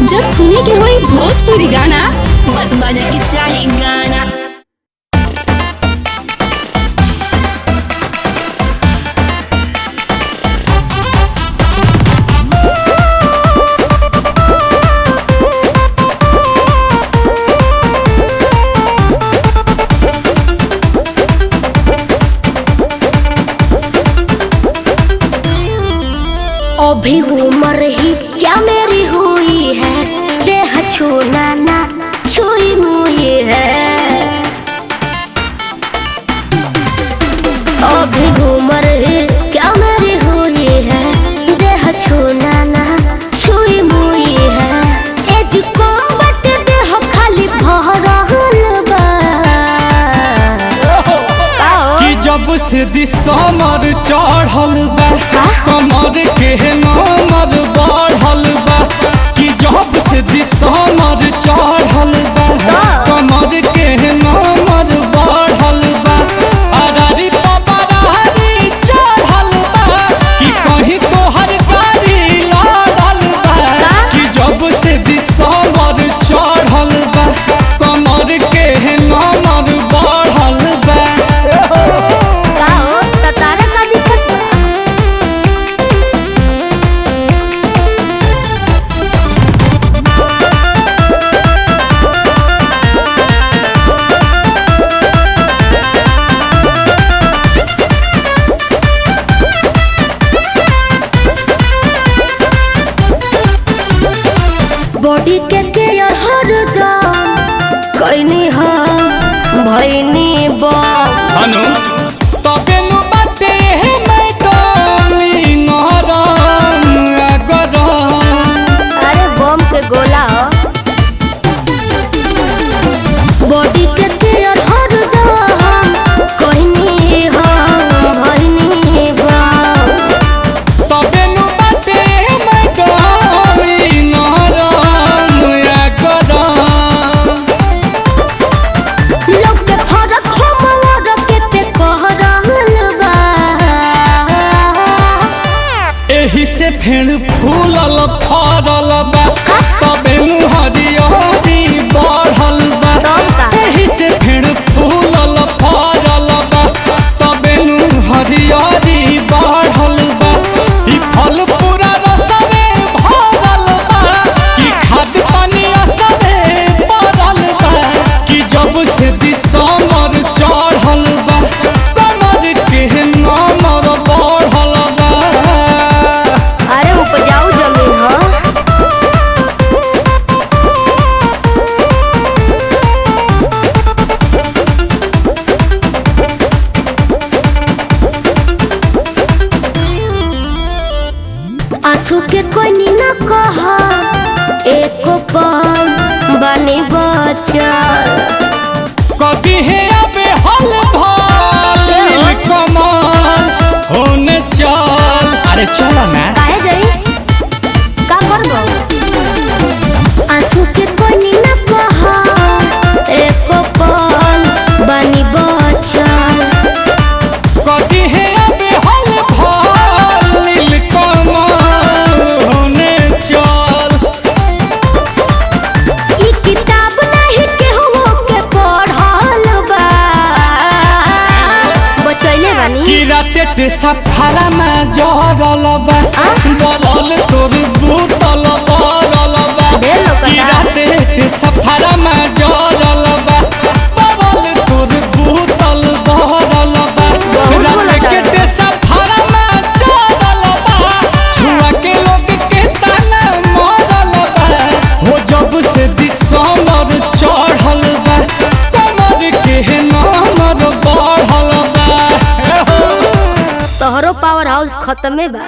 जब सुने के होई भोजपुरी गाना बस बजे के चाही गाना। अभी उम्र ही क्या मेरी हुई है, देह छूना ना छुई मुई है। अभी उम्र ही क्या मेरी हुई है, देह छूना ना छुई मुई है। एज को बट देह खाली भरल बा कि जब से दिसमर चढ़ल बा कमर के नमर बढ़ल बा। कि जब से दिसमर चढ़ल बा कमर के नमर बढ़ल बा। अरारी पबरारी चढ़ल बा कि कहीं तोहर गाड़ी लड़ल बा। कि जब से दिसमर चढ़ल बा कमर के नमर बढ़ल बा। बॉडी के केयर हरदम कइनी हम भइनी बा अनु तबे नु बाटे हे मैडम नरम गरम। अरे बम के गोला बॉडी के केयर हरदम कइनी हम भइनी बा। तबे नु बाटे हे मैडम नरम गरम। लोग के फरक हमर के पे कह रहल बा। एही से फेर फूलल फरल बा तबे नु हरियरी बढ़ल बा। एही से फेर फूलल फरल बा तबे नु हरियरी बढ़ल बा। ई फल पूरा रसवे भरल बा कि खाद पानी असरे पड़ल बा। कि जब से दिसमर चढ़ल बा कमर के नमर बढ़ल बा। अरे उपजाऊ जमीन हो आंसू के कोई न कहा एको पल बनी बचल। कभी है अबे हल भाल कमाल होने चल। अरे चलो ना काहे जाई का करबो आंसू के कोई न कहा एको पल बनी बचल। कभी है अबे हल भाल कमाल होने चल। ई किताब नहीं केहू के पढ़ल बा बचैले बानी। कि राते ते सफारा में जहरल बा बरल तोर बूतल बरल बा। कि राते ते सफारा में जहरल बा बरल तोर बूतल बरल बा। राते के ते सफारा में जहरल बा छुआ के लोग के ताना मरल बा। हो जब से दिसमर चढ़ल बा कमर के नमर बढ़ल बा। तोहरो पावर हाउस खत्मे बा।